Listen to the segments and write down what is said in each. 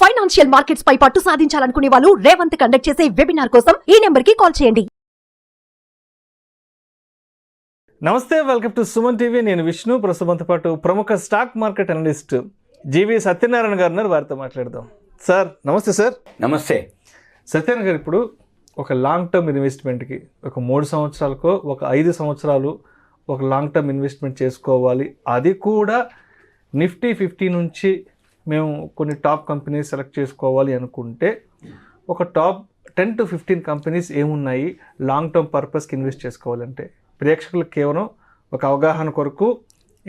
Financial markets పై పట్టు సాధించాలనుకునే వాళ్ళు Revanth conduct చేసే వెబినార్ కోసం ఈ నెంబర్ కి కాల్ చేయండి. నమస్తే, వెల్కమ్ టు సుమన్ టీవీ. నేను విష్ణు. ప్రస్తుతంతో పాటు ప్రముఖ స్టాక్ మార్కెట్ అనలిస్ట్ జీవి సత్యనారాయణ గారు ఉన్నారు. వారితో మాట్లాడదాం. సార్ నమస్తే. సార్ నమస్తే. సత్యనారాయణ గారు, ఇప్పుడు ఒక లాంగ్ టర్మ్ ఇన్వెస్ట్మెంట్కి ఒక 3 సంవత్సరాలకో ఒక 5 సంవత్సరాలు ఒక లాంగ్ టర్మ్ ఇన్వెస్ట్మెంట్ చేసుకోవాలి, అది కూడా నిఫ్టీ 50 నుంచి మేము కొన్ని టాప్ కంపెనీస్ సెలెక్ట్ చేసుకోవాలి అనుకుంటే ఒక టాప్ 10 to 15 కంపెనీస్ ఏమున్నాయి లాంగ్ టర్మ్ పర్పస్కి ఇన్వెస్ట్ చేసుకోవాలంటే? ప్రేక్షకులకు కేవలం ఒక అవగాహన కొరకు,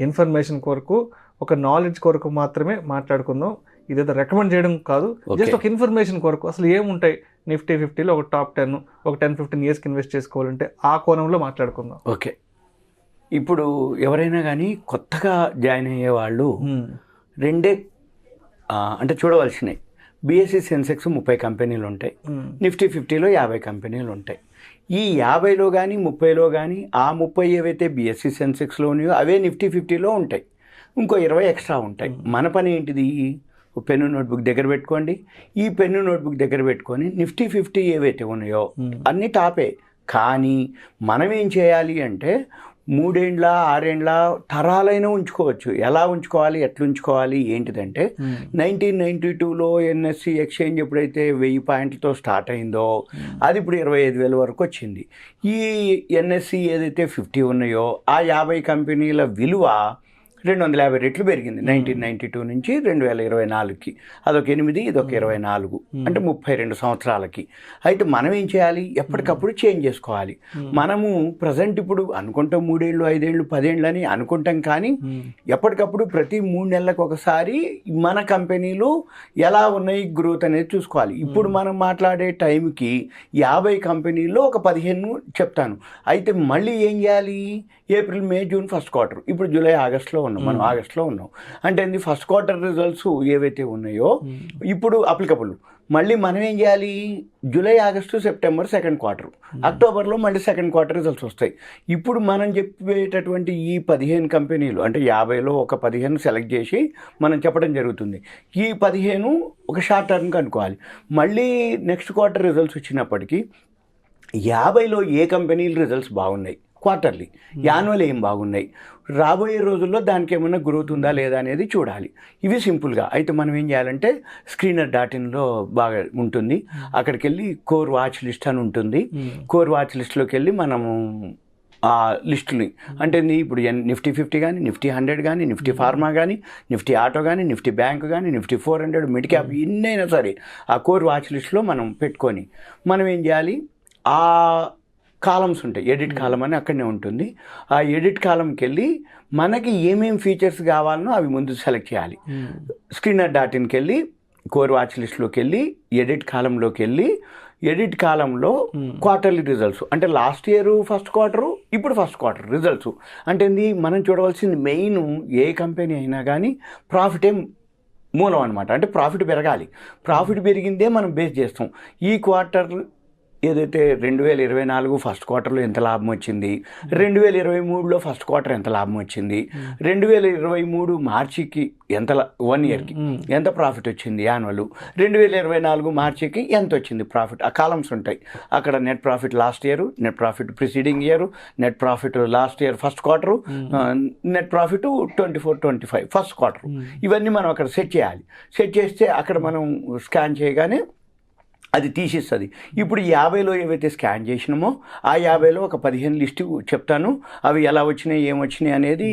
ఇన్ఫర్మేషన్ కొరకు, ఒక నాలెడ్జ్ కొరకు మాత్రమే మాట్లాడుకుందాం. ఇదేదో రికమెండ్ చేయడం కాదు, జస్ట్ ఒక ఇన్ఫర్మేషన్ కొరకు. అసలు ఏముంటాయి నిఫ్టీ 50లో ఒక టాప్ 10 ఒక 10-15 ఇయర్స్కి ఇన్వెస్ట్ చేసుకోవాలంటే ఆ కోణంలో మాట్లాడుకుందాం. ఓకే, ఇప్పుడు ఎవరైనా కానీ కొత్తగా జాయిన్ అయ్యే వాళ్ళు రెండే అంటే చూడవలసినవి. బిఎస్సి సెన్సెక్స్ 30 కంపెనీలు ఉంటాయి, నిఫ్టీ 50లో 50 కంపెనీలు ఉంటాయి. ఈ 50లో కానీ 30లో కానీ ఆ 30 ఏవైతే బిఎస్సి సెన్సెక్స్లో ఉన్నాయో అవే నిఫ్టీ 50లో ఉంటాయి. ఇంకో 20 ఎక్స్ట్రా ఉంటాయి. మన పని ఏంటిది? పెన్ను నోట్బుక్ దగ్గర పెట్టుకోండి. ఈ పెన్ను నోట్బుక్ దగ్గర పెట్టుకొని నిఫ్టీ 50 ఏవైతే ఉన్నాయో అన్నీ టాపే. కానీ మనం ఏం చేయాలి అంటే 3 ఏండ్ల 6 ఏండ్ల తరాలైనా ఉంచుకోవచ్చు. ఎలా ఉంచుకోవాలి, ఎట్లా ఉంచుకోవాలి ఏంటిదంటే 1992లో ఎన్ఎస్సి ఎక్స్చేంజ్ ఎప్పుడైతే 1000 పాయింట్లతో స్టార్ట్ అయిందో అది ఇప్పుడు 25,000 వరకు వచ్చింది. ఈ ఎన్ఎస్సి ఏదైతే 50 ఉన్నాయో ఆ 50 కంపెనీల విలువ 250 రెట్లు పెరిగింది 1992 నుంచి 2024కి. అదొక 8, ఇదొక 24, అంటే 32 సంవత్సరాలకి. అయితే మనం ఏం చేయాలి? ఎప్పటికప్పుడు చేంజ్ చేసుకోవాలి. మనము ప్రజెంట్ ఇప్పుడు అనుకుంటాం 3 ఏళ్ళు 5 ఏళ్ళు 10 ఏళ్ళు అని అనుకుంటాం, కానీ ఎప్పటికప్పుడు ప్రతి 3 నెలలకు ఒకసారి మన కంపెనీలు ఎలా ఉన్నాయి గ్రోత్ అనేది చూసుకోవాలి. ఇప్పుడు మనం మాట్లాడే టైంకి 50 కంపెనీల్లో ఒక 15 చెప్తాను. అయితే మళ్ళీ ఏం చేయాలి? ఏప్రిల్, మే, జూన్ ఫస్ట్ క్వార్టర్, ఇప్పుడు జూలై, ఆగస్టులో ఉన్నాం, మనం ఆగస్టులో ఉన్నాం. అంటే ఫస్ట్ క్వార్టర్ రిజల్ట్స్ ఏవైతే ఉన్నాయో ఇప్పుడు అప్లికబుల్. మళ్ళీ మనం ఏం చేయాలి? July, August, September second quarter, అక్టోబర్లో మళ్ళీ సెకండ్ క్వార్టర్ రిజల్ట్స్ వస్తాయి. ఇప్పుడు మనం చెప్పేటటువంటి ఈ 15 కంపెనీలు, అంటే 50లో ఒక 15 సెలెక్ట్ చేసి మనం చెప్పడం జరుగుతుంది. ఈ 15 ఒక షార్ట్ టర్మ్కి అనుకోవాలి. మళ్ళీ నెక్స్ట్ క్వార్టర్ రిజల్ట్స్ వచ్చినప్పటికీ 50లో ఏ కంపెనీలు రిజల్ట్స్ బాగున్నాయి, క్వార్టర్లీ, యాన్యువల్ ఏం బాగున్నాయి, రాబోయే రోజుల్లో దానికి ఏమైనా గ్రోత్ ఉందా లేదా అనేది చూడాలి. ఇవి సింపుల్గా. అయితే మనం ఏం చేయాలంటే screener.inలో బాగా ఉంటుంది. అక్కడికి వెళ్ళి కోర్ వాచ్ లిస్ట్ అని ఉంటుంది. కోర్ వాచ్ లిస్ట్లోకి వెళ్ళి మనము ఆ లిస్టుని, అంటే ఇప్పుడు నిఫ్టీ 50 కానీ, నిఫ్టీ 100 కానీ, నిఫ్టీ ఫార్మా కానీ, నిఫ్టీ ఆటో కానీ, నిఫ్టీ బ్యాంక్ కానీ, నిఫ్టీ 400, మిడ్ క్యాప్, ఎన్నైనా సరే ఆ కోర్ వాచ్ లిస్ట్లో మనం పెట్టుకొని మనం ఏం చేయాలి? ఆ కాలమ్స్ ఉంటాయి, ఎడిట్ కాలం అని అక్కడనే ఉంటుంది. ఆ ఎడిట్ కాలంకి వెళ్ళి మనకి ఏమేమి ఫీచర్స్ కావాలనో అవి ముందు సెలెక్ట్ చేయాలి. screener.inకి వెళ్ళి కోర్ వాచ్ లిస్ట్లోకి వెళ్ళి ఎడిట్ కాలంలోకి వెళ్ళి ఎడిట్ కాలంలో క్వార్టర్లీ రిజల్ట్స్, అంటే లాస్ట్ ఇయర్ ఫస్ట్ క్వార్టరు, ఇప్పుడు ఫస్ట్ క్వార్టర్ రిజల్ట్స్. అంటే మనం చూడవలసింది మెయిన్, ఏ కంపెనీ అయినా కానీ ప్రాఫిటే మూలం అనమాట. అంటే ప్రాఫిట్ పెరగాలి. ప్రాఫిట్ పెరిగిందే మనం బేస్ చేస్తాం. ఈ క్వార్టర్ ఏదైతే 2024 ఫస్ట్ క్వార్టర్లో ఎంత లాభం వచ్చింది, 2023లో ఫస్ట్ క్వార్టర్ ఎంత లాభం వచ్చింది, 2023 మార్చికి ఎంత 1 ఇయర్కి ఎంత ప్రాఫిట్ వచ్చింది యాన్యువల్, 2024 మార్చికి ఎంత వచ్చింది ప్రాఫిట్, ఆ కాలమ్స్ ఉంటాయి. అక్కడ net profit last year, net profit preceding year, net profit last year first quarter, net profit 24-25 first quarter. ఇవన్నీ మనం అక్కడ సెట్ చేయాలి. సెట్ చేస్తే అక్కడ మనం స్కాన్ చేయగానే అది తీసిస్తుంది. ఇప్పుడు 50లో ఏవైతే స్కాన్ చేసినామో ఆ 50లో ఒక 15 లిస్టు చెప్తాను. అవి ఎలా వచ్చినాయి, ఏమొచ్చినాయి అనేది,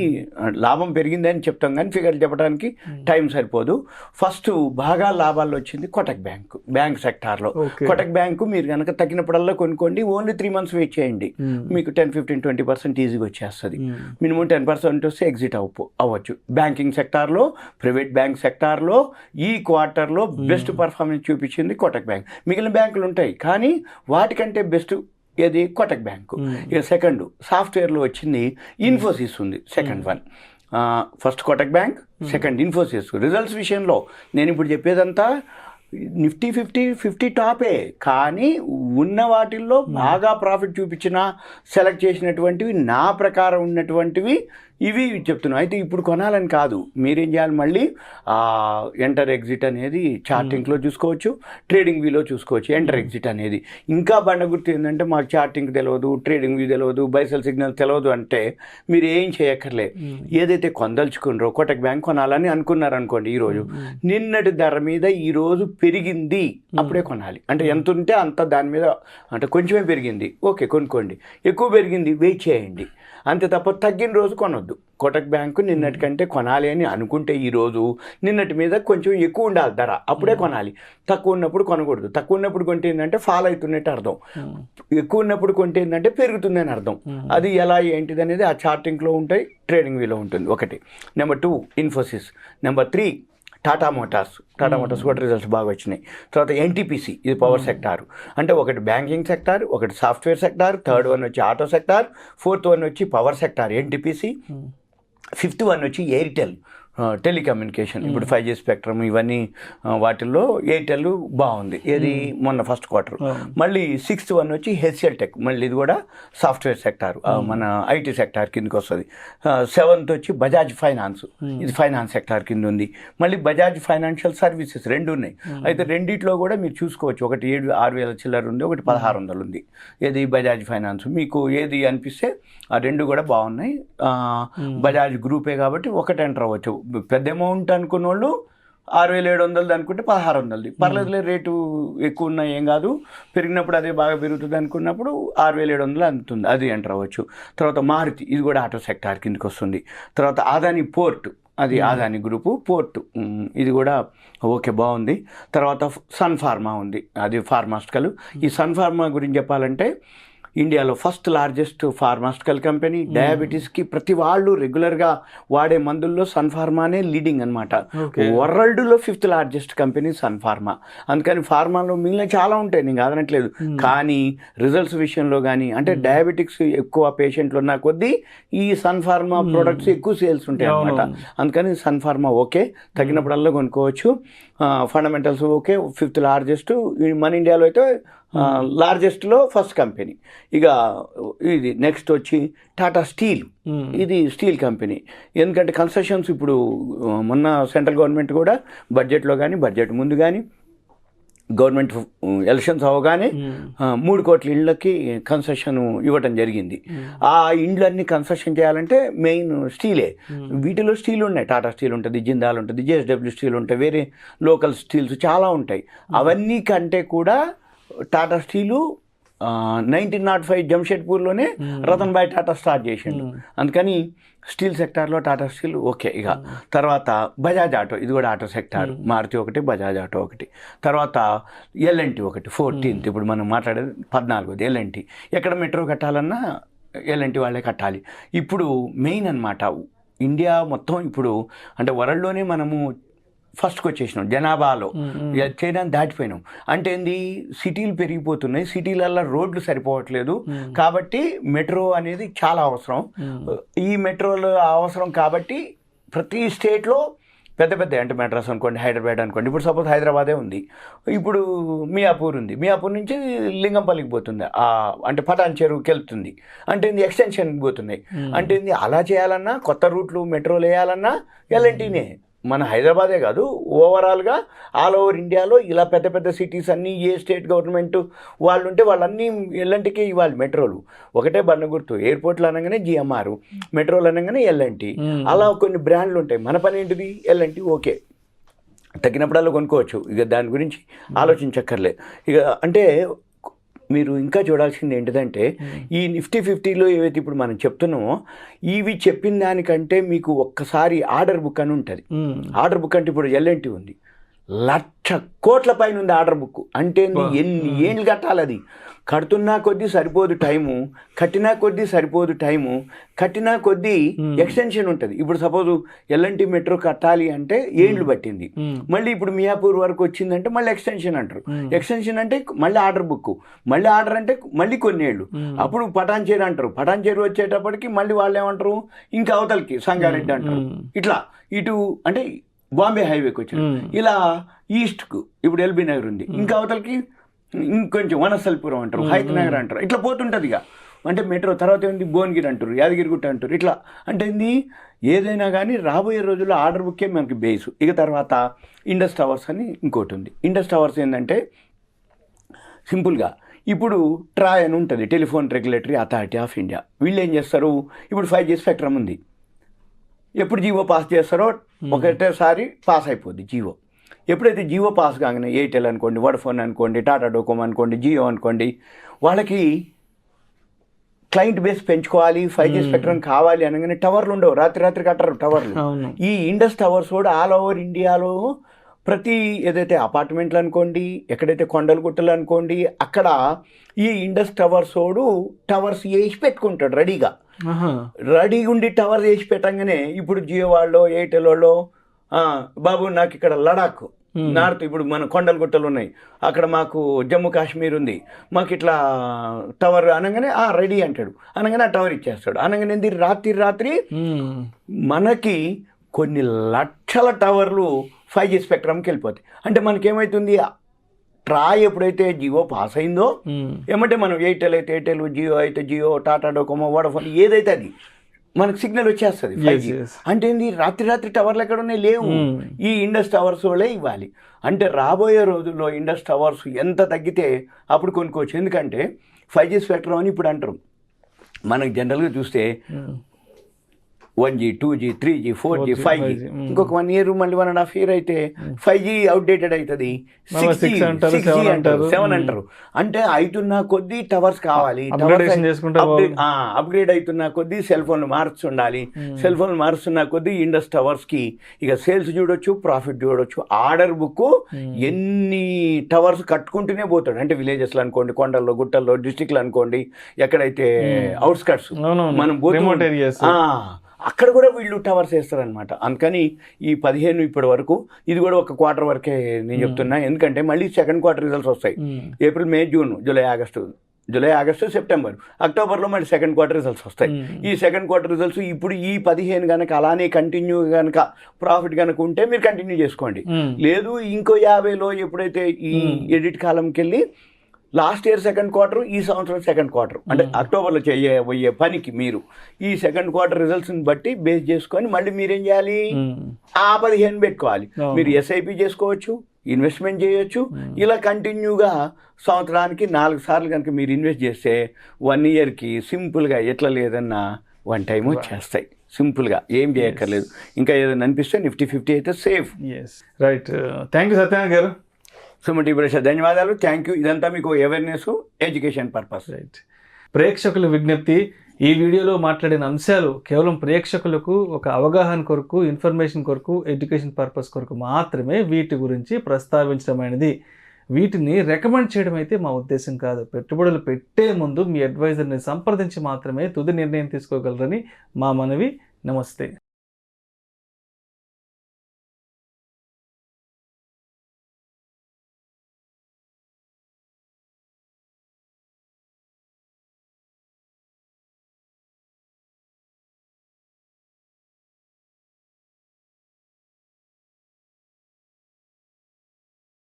లాభం పెరిగిందని చెప్తాం కానీ ఫిగర్ చెప్పడానికి టైం సరిపోదు. ఫస్ట్ బాగా లాభాల్లో వచ్చింది కోటక్ బ్యాంకు, బ్యాంక్ సెక్టార్లో. కోటక్ బ్యాంకు మీరు కనుక తగ్గినప్పుడల్లా కొనుక్కోండి. ఓన్లీ 3 months వెయిట్ చేయండి, మీకు 10-15-20% ఈజీగా వచ్చేస్తుంది. మినిమం 10% వస్తే ఎగ్జిట్ అవ్వచ్చు. బ్యాంకింగ్ సెక్టార్లో, ప్రైవేట్ బ్యాంక్ సెక్టార్లో ఈ క్వార్టర్లో బెస్ట్ పర్ఫార్మెన్స్ చూపించింది కోటక్ బ్యాంక్. మిగిలిన బ్యాంకులు ఉంటాయి కానీ వాటికంటే బెస్ట్ ఏది? కోటక్ బ్యాంకు. ఇక సెకండ్ సాఫ్ట్వేర్లో వచ్చింది ఇన్ఫోసిస్ ఉంది, second one. First Kotak bank, second Infosys. Results విషయంలో నేను ఇప్పుడు చెప్పేదంతా నిఫ్టీ 50 టాపే, కానీ ఉన్న వాటిల్లో బాగా ప్రాఫిట్ చూపించిన సెలెక్ట్ చేసినటువంటివి నా ప్రకారం ఉన్నటువంటివి ఇవి చెప్తున్నాం. అయితే ఇప్పుడు కొనాలని కాదు, మీరేం చేయాలి, మళ్ళీ ఎంటర్ ఎగ్జిట్ అనేది చార్టింగ్లో చూసుకోవచ్చు, ట్రేడింగ్ వ్యూలో చూసుకోవచ్చు. ఎంటర్ ఎగ్జిట్ అనేది ఇంకా బండ గుర్తు ఏంటంటే మాకు చార్టింగ్ తెలియదు, ట్రేడింగ్ వ్యూ తెలియదు, బైసెల్ సిగ్నల్ తెలియదు అంటే మీరు ఏం చేయక్కర్లే. ఏదైతే కొనదలుచుకున్నారో, కోటక్ బ్యాంక్ కొనాలని అనుకున్నారనుకోండి, ఈరోజు నిన్నటి ధర మీద ఈరోజు పెరిగింది అప్పుడే కొనాలి. అంటే ఎంత ఉంటే అంత దాని మీద, అంటే కొంచెమే పెరిగింది ఓకే కొనుక్కోండి, ఎక్కువ పెరిగింది వెయిట్ చేయండి, అంతే తప్ప తగ్గిన రోజు కొనొద్దు. కోటక్ బ్యాంకు నిన్నటి కంటే కొనాలి అని అనుకుంటే ఈరోజు నిన్నటి మీద కొంచెం ఎక్కువ ఉండాలి ధర, అప్పుడే కొనాలి. తక్కువ ఉన్నప్పుడు కొనకూడదు. తక్కువ ఉన్నప్పుడు కొంటే ఏంటంటే ఫాల్ అవుతున్నట్టు అర్థం, ఎక్కువ ఉన్నప్పుడు కొంటే ఏంటంటే పెరుగుతుందని అర్థం. అది ఎలా ఏంటిది అనేది ఆ చార్టింగ్లో ఉంటాయి, ట్రేడింగ్ వ్యూలో ఉంటుంది. ఒకటి. Number 2 Infosys. Number 3 Tata Motors కూడా రిజల్ట్స్ బాగా వచ్చినాయి. తర్వాత ఎన్టీపీసీ, ఇది పవర్ సెక్టార్. అంటే ఒకటి బ్యాంకింగ్ సెక్టార్, ఒకటి సాఫ్ట్వేర్ సెక్టార్, థర్డ్ వన్ వచ్చి ఆటో సెక్టార్, ఫోర్త్ వన్ వచ్చి power sector NTPC, fifth one వచ్చి ఎయిర్టెల్ టెలికమ్యూనికేషన్. ఇప్పుడు 5G స్పెక్ట్రమ్ ఇవన్నీ వాటిల్లో ఎయిర్టెల్ బాగుంది, ఏది మొన్న ఫస్ట్ క్వార్టర్. మళ్ళీ 6th వన్ వచ్చి హెచ్సిఎల్ టెక్, మళ్ళీ ఇది కూడా సాఫ్ట్వేర్ సెక్టార్, మన ఐటీ సెక్టార్ కిందకి వస్తుంది. 7th వచ్చి బజాజ్ ఫైనాన్స్, ఇది ఫైనాన్స్ సెక్టార్ కింద ఉంది. మళ్ళీ బజాజ్ ఫైనాన్షియల్ సర్వీసెస్ 2 ఉన్నాయి. అయితే రెండిట్లో కూడా మీరు చూసుకోవచ్చు, ఒకటి 6,000 చిల్లర ఉంది, ఒకటి 1,600 ఉంది. ఏది బజాజ్ ఫైనాన్స్, మీకు ఏది అనిపిస్తే ఆ 2 కూడా బాగున్నాయి. బజాజ్ గ్రూపే కాబట్టి ఒకటి ఎంటర్ అవ్వచ్చు. పెద్ద అమౌంట్ అనుకున్న వాళ్ళు 6,700 అనుకుంటే 1,600 పర్లేదులే, రేటు ఎక్కువ ఉన్నాయి ఏం కాదు, పెరిగినప్పుడు అదే బాగా పెరుగుతుంది అనుకున్నప్పుడు 6,700 అందుతుంది, అది ఎంటర్ అవ్వచ్చు. తర్వాత మారుతి, ఇది కూడా ఆటో సెక్టార్ కిందకి వస్తుంది. తర్వాత అదాని పోర్ట్, అది అదాని గ్రూపు పోర్ట్, ఇది కూడా ఓకే బాగుంది. తర్వాత సన్ ఫార్మా ఉంది, అది ఫార్మాస్టికల్. ఈ సన్ ఫార్మా గురించి చెప్పాలంటే ఇండియాలో ఫస్ట్ లార్జెస్ట్ ఫార్మాస్టికల్ కంపెనీ. డయాబెటీస్కి ప్రతి వాళ్ళు రెగ్యులర్గా వాడే మందుల్లో సన్ ఫార్మానే లీడింగ్ అనమాట. వరల్డ్లో 5th largest company sun pharma. అందుకని ఫార్మాలో మిగిలిన చాలా ఉంటాయి, నేను కాదనట్లేదు, కానీ రిజల్ట్స్ విషయంలో కానీ, అంటే డయాబెటిక్స్ ఎక్కువ పేషెంట్లు ఉన్న కొద్దీ ఈ సన్ ఫార్మా ప్రోడక్ట్స్ ఎక్కువ సేల్స్ ఉంటాయి అనమాట. అందుకని సన్ ఫార్మా ఓకే, తగినప్పుడల్లా కొనుక్కోవచ్చు. Fundamentals okay, 5th largest. మన ఇండియాలో అయితే లార్జెస్ట్లో ఫస్ట్ కంపెనీ. ఇక ఇది నెక్స్ట్ వచ్చి టాటా స్టీల్, ఇది స్టీల్ కంపెనీ. ఎందుకంటే కన్సెషన్స్ ఇప్పుడు మొన్న సెంట్రల్ గవర్నమెంట్ కూడా బడ్జెట్లో కానీ బడ్జెట్ ముందు కానీ గవర్నమెంట్ ఎలక్షన్స్ అవగానే 3 కోట్ల ఇళ్ళకి కన్సెషన్ ఇవ్వటం జరిగింది. ఆ ఇండ్లన్నీ కన్స్ట్రక్షన్ చేయాలంటే మెయిన్ స్టీలే. వీటిలో స్టీల్ ఉన్నాయి, టాటా స్టీల్ ఉంటుంది, జిందాల్ ఉంటుంది, జేఎస్డబ్ల్యూ స్టీల్ ఉంటాయి, వేరే లోకల్ స్టీల్స్ చాలా ఉంటాయి. అవన్నీ కంటే కూడా టాటా స్టీలు 1905 జంషెడ్పూర్లోనే రతన్ భాయ్ టాటా స్టార్ట్ చేసిండు. అందుకని స్టీల్ సెక్టార్లో టాటా స్టీల్ ఓకే. ఇక తర్వాత బజాజ్ ఆటో, ఇది కూడా ఆటో సెక్టార్, మారుతి ఒకటి, బజాజ్ ఆటో ఒకటి. తర్వాత ఎల్ఎన్టీ ఒకటి, 14th, ఇప్పుడు మనం మాట్లాడేది 14th ఎల్ఎన్టీ. ఎక్కడ మెట్రో కట్టాలన్నా ఎల్ఎన్టీ వాళ్ళే కట్టాలి. ఇప్పుడు మెయిన్ అనమాట ఇండియా మొత్తం, ఇప్పుడు అంటే వరల్డ్లోనే మనము ఫస్ట్కి వచ్చేసినాం జనాభాలో, చైనా దాటిపోయినాం. అంటే ఏంది, సిటీలు పెరిగిపోతున్నాయి, సిటీలల్లో రోడ్లు సరిపోవట్లేదు, కాబట్టి మెట్రో అనేది చాలా అవసరం. ఈ మెట్రోలు అవసరం కాబట్టి ప్రతి స్టేట్లో పెద్ద పెద్ద, అంటే మెడ్రాస్ అనుకోండి, హైదరాబాద్ అనుకోండి, ఇప్పుడు సపోజ్ హైదరాబాదే ఉంది, ఇప్పుడు మియాపూర్ ఉంది, మియాపూర్ నుంచి లింగంపల్లికి పోతుంది, అంటే పటాన్ చెరువుకి వెళ్తుంది, అంటే ఎక్స్టెన్షన్కి పోతున్నాయి. అంటే అలా చేయాలన్నా, కొత్త రూట్లు మెట్రోలు వేయాలన్నా ఎల్ఎన్టీనే. మన హైదరాబాదే కాదు, ఓవరాల్గా ఆల్ ఓవర్ ఇండియాలో ఇలా పెద్ద పెద్ద సిటీస్ అన్నీ ఏ స్టేట్ గవర్నమెంట్ వాళ్ళు ఉంటే వాళ్ళన్నీ ఎల్ఎన్టీకే ఇవ్వాలి మెట్రోలు. ఒకటే బండ గుర్తు, ఎయిర్పోర్ట్లు అనగానే జిఎంఆర్, మెట్రోలు అనగానే ఎల్ఎన్టీ, అలా కొన్ని బ్రాండ్లు ఉంటాయి. మన పని ఏంటిది, ఎల్ఎన్టీ ఓకే, తగ్గినప్పుడల్లా కొనుక్కోవచ్చు, ఇక దాని గురించి ఆలోచించక్కర్లే. ఇక అంటే మీరు ఇంకా చూడాల్సింది ఏంటిదంటే, ఈ నిఫ్టీ 50లో ఏవైతే ఇప్పుడు మనం చెప్తున్నామో, ఇవి చెప్పిన దానికంటే మీకు ఒక్కసారి ఆర్డర్ బుక్ అని ఉంటుంది. ఆర్డర్ బుక్ అంటే ఇప్పుడు ఎల్ఎన్టీ ఉంది, 1,00,000 కోట్ల పైన ఉంది ఆర్డర్ బుక్. అంటే ఎన్ని ఏళ్ళు కట్టాలి, అది కడుతున్నా కొద్దీ సరిపోదు టైము, కట్టినా కొద్దీ సరిపోదు టైము, కట్టినా కొద్దీ ఎక్స్టెన్షన్ ఉంటుంది. ఇప్పుడు సపోజు ఎల్ఎన్టీ మెట్రో కట్టాలి అంటే ఏళ్ళు పట్టింది, మళ్ళీ ఇప్పుడు మియాపూర్ వరకు వచ్చిందంటే మళ్ళీ ఎక్స్టెన్షన్ అంటారు. ఎక్స్టెన్షన్ అంటే మళ్ళీ ఆర్డర్ బుక్, మళ్ళీ ఆర్డర్ అంటే మళ్ళీ కొన్ని ఏళ్ళు, అప్పుడు పటాన్ చేరు అంటారు. పటాన్ చేరు వచ్చేటప్పటికి మళ్ళీ వాళ్ళు ఏమంటారు, ఇంకా అవతలకి సంగారెడ్డి అంటారు. ఇట్లా ఇటు అంటే బాంబే హైవేకి వచ్చింది, ఇలా ఈస్ట్కు ఇప్పుడు ఎల్బీ నగర్ ఉంది, ఇంకా అవతలకి ఇంకొంచెం వనస్థలిపురం అంటారు, హైత్ నగర్ అంటారు, ఇట్లా పోతుంటుంది. ఇక అంటే మెట్రో తర్వాత ఏంది భువనగిరి అంటారు, యాదగిరిగుట్ట అంటారు, ఇట్లా అంటే ఏంది ఏదైనా కానీ రాబోయే రోజుల్లో ఆర్డర్ బుక్కే మనకి బేసు. ఇక తర్వాత ఇండస్ టవర్స్ అని ఇంకోటి ఉంది. ఇండస్ టవర్స్ ఏంటంటే సింపుల్గా ఇప్పుడు ట్రాయ్ అని ఉంటుంది, telephone regulatory authority of India. వీళ్ళు ఏం చేస్తారు, ఇప్పుడు 5G స్పెక్ట్రమ్ ఉంది, ఎప్పుడు జియో పాస్ చేస్తారో ఒకటేసారి పాస్ అయిపోద్ది జియో. ఎప్పుడైతే జియో పాస్ కాగానే ఎయిర్టెల్ అనుకోండి, వోడాఫోన్ అనుకోండి, టాటా డోకోమో అనుకోండి, జియో అనుకోండి, వాళ్ళకి క్లయింట్ బేస్ పెంచుకోవాలి, 5G స్పెక్ట్రమ్ కావాలి అనగానే టవర్లు ఉండవు, రాత్రి కట్టరు టవర్లు. ఈ ఇండస్ టవర్స్ కూడా ఆల్ ఓవర్ ఇండియాలో ప్రతి ఏదైతే అపార్ట్మెంట్లు అనుకోండి, ఎక్కడైతే కొండలు గుట్టలు అనుకోండి, అక్కడ ఈ ఇండస్ టవర్స్ వేసి పెట్టుకుంటాడు రెడీగా ఉండి టవర్స్ వేసి పెట్టంగానే ఇప్పుడు జియో వాళ్ళు ఎయిర్టెల్ వాళ్ళు బాబు నాకు ఇక్కడ లడాక్ నార్త్, ఇప్పుడు మన కొండలు గుట్టలు ఉన్నాయి, అక్కడ మాకు జమ్మూ కాశ్మీర్ ఉంది, మాకు ఇట్లా టవర్ అనగానే రెడీ అంటాడు, అనగానే ఆ టవర్ ఇచ్చేస్తాడు. అనగానే రాత్రి మనకి కొన్ని లక్షల టవర్లు 5G స్పెక్ట్రమ్కి వెళ్ళిపోతాయి. అంటే మనకేమవుతుంది, ట్రాయ్ ఎప్పుడైతే జియో పాస్ అయిందో ఏమంటే మనం ఎయిర్టెల్ అయితే ఎయిర్టెల్, జియో అయితే జియో, టాటా డోకోమో, వోడాఫోన్ ఏదైతే అది మనకు సిగ్నల్ వచ్చేస్తుంది 5G. అంటే ఏంది రాత్రి టవర్లు ఎక్కడ ఉన్నాయి, లేవు, ఈ ఇండస్ టవర్స్ వాళ్ళే ఇవ్వాలి. అంటే రాబోయే రోజుల్లో ఇండస్ టవర్స్ ఎంత తగ్గితే అప్పుడు కొనుక్కోవచ్చు. ఎందుకంటే 5G స్పెక్ట్రమ్ అని ఇప్పుడు అంటారు. మనకు జనరల్గా చూస్తే 1G, 2G, 3G, 4G, 5G, ఇంకొక 1 year మళ్ళీ 1.5 year అయితే 5G అవుట్డేటెడ్ అవుతుంది, 6G అంటారు, 7 అంటారు. అంటే అవుతున్న కొద్దీ టవర్స్ కావాలి, అప్గ్రేడ్ అవుతున్న కొద్దీ సెల్ ఫోన్లు మారుస్తుండాలి, సెల్ ఫోన్లు మారుస్తున్న కొద్దీ ఇండస్ టవర్స్కి ఇక సేల్స్ చూడొచ్చు, ప్రాఫిట్ చూడొచ్చు. ఆర్డర్ బుక్ ఎన్ని టవర్స్ కట్టుకుంటూనే పోతాడు. అంటే విలేజెస్లో అనుకోండి, కొండల్లో గుట్టల్లో, డిస్ట్రిక్ట్లో అనుకోండి, ఎక్కడైతే అవుట్స్కట్స్ మనం అక్కడ కూడా వీళ్ళు టవర్స్ వేస్తారనమాట. అందుకని ఈ 15 ఇప్పటి వరకు ఇది కూడా ఒక క్వార్టర్ వరకే నేను చెప్తున్నా. ఎందుకంటే మళ్ళీ సెకండ్ క్వార్టర్ రిజల్ట్స్ వస్తాయి, ఏప్రిల్, మే, జూన్, జూలై, ఆగస్టు, సెప్టెంబర్, అక్టోబర్లో మళ్ళీ సెకండ్ క్వార్టర్ రిజల్ట్స్ వస్తాయి. ఈ సెకండ్ క్వార్టర్ రిజల్ట్స్ ఇప్పుడు ఈ 15 కనుక అలానే కంటిన్యూ కనుక ప్రాఫిట్ కనుక ఉంటే మీరు కంటిన్యూ చేసుకోండి. లేదు ఇంకో 50లో ఎప్పుడైతే ఈ ఎడిట్ కాలంకి వెళ్ళి లాస్ట్ ఇయర్ సెకండ్ క్వార్టర్, ఈ సంవత్సరం సెకండ్ క్వార్టర్, అంటే అక్టోబర్లో చేయబోయే పనికి మీరు ఈ సెకండ్ క్వార్టర్ రిజల్ట్స్ని బట్టి బేస్ చేసుకొని మళ్ళీ మీరేం చేయాలి, ఆ 15 పెట్టుకోవాలి. మీరు ఎస్ఐపి చేసుకోవచ్చు, ఇన్వెస్ట్మెంట్ చేయొచ్చు. ఇలా కంటిన్యూగా సంవత్సరానికి 4 సార్లు కనుక మీరు ఇన్వెస్ట్ చేస్తే 1 yearకి సింపుల్గా ఎట్లా లేదన్నా 1 time వచ్చేస్తాయి. సింపుల్గా ఏం చేయక్కర్లేదు. ఇంకా ఏదైనా అనిపిస్తే Nifty 50 అయితే safe. Right, thank you Satyanarayana గారు. సుమన్ టీవీ ధన్యవాదాలు, థ్యాంక్ యూ. ఇదంతా మీకు అవేర్నెస్, ఎడ్యుకేషన్ పర్పస్. రైట్, ప్రేక్షకుల విజ్ఞప్తి, ఈ వీడియోలో మాట్లాడిన అంశాలు కేవలం ప్రేక్షకులకు ఒక అవగాహన కొరకు, ఇన్ఫర్మేషన్ కొరకు, ఎడ్యుకేషన్ పర్పస్ కొరకు మాత్రమే వీటి గురించి ప్రస్తావించడమైనది. వీటిని రికమెండ్ చేయడం అయితే మా ఉద్దేశం కాదు. పెట్టుబడులు పెట్టే ముందు మీ అడ్వైజర్ని సంప్రదించి మాత్రమే తుది నిర్ణయం తీసుకోగలరని మా మనవి. నమస్తే.